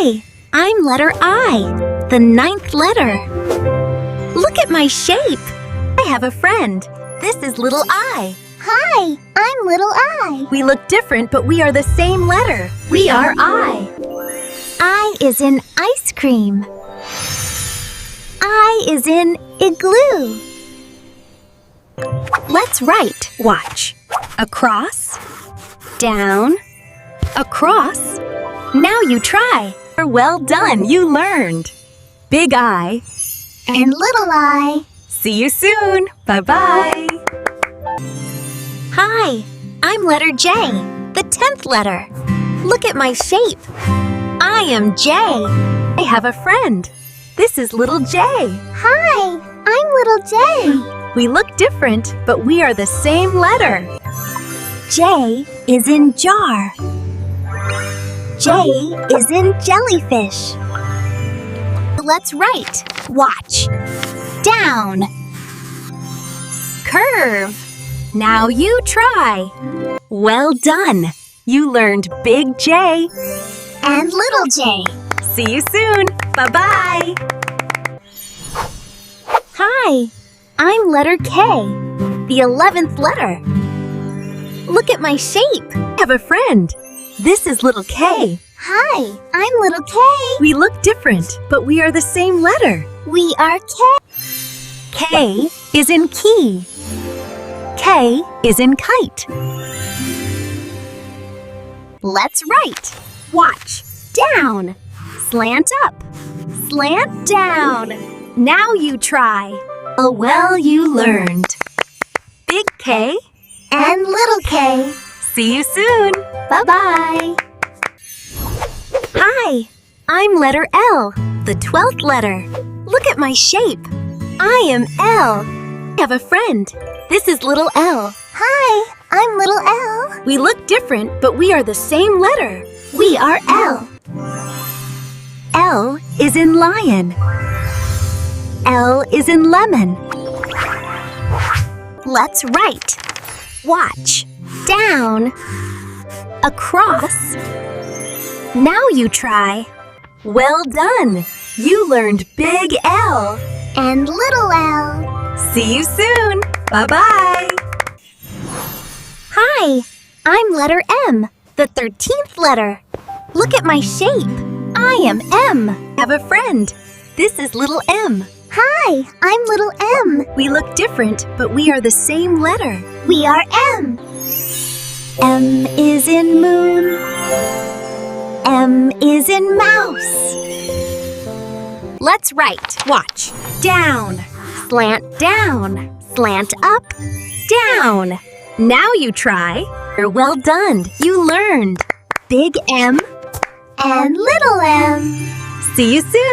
Hi, I'm letter I, the 9th letter. Look at my shape. I have a friend. This is little I. Hi, I'm little I. We look different, but we are the same letter. We are I. I is in ice cream. I is in igloo. Let's write. Watch. Across, down, across. Now you try. Well done, you learned. Big I And little I. See you soon. Bye-bye. Hi, I'm letter J, the 10th letter. Look at my shape. I am J. I have a friend. This is little J. Hi, I'm little J. We look different, but we are the same letter. J is in jar. J is in jellyfish. Let's write. Watch. Down. Curve. Now you try. Well done. You learned big J. And little J. See you soon. Bye-bye. Hi, I'm letter K, the 11th letter. Look at my shape. I have a friend. This is little K. Hi, I'm little K. We look different, but we are the same letter. We are K. K is in key. K is in kite. Let's write. Watch. Down. Slant up. Slant down. Now you try. Oh, well, you learned. Big K And little K. See you soon. Bye-bye. Hi, I'm letter L, the 12th letter. Look at my shape. I am L. I have a friend. This is little L. Hi, I'm little L. We look different, but we are the same letter. We are L. L is in lion. L is in lemon. Let's write. Watch. Down. Across. Now you try. Well done. You learned big L. And little L. See you soon. Bye-bye. Hi, I'm letter M, the 13th letter. Look at my shape. I am M. Have a friend. This is little M. Hi, I'm little M. We look different, but we are the same letter. We are M. M is in moon. M is in mouse. Let's write. Watch. Down. Slant down. Slant up. Down. Now you try. Well done. You learned. Big M And little M. See you soon.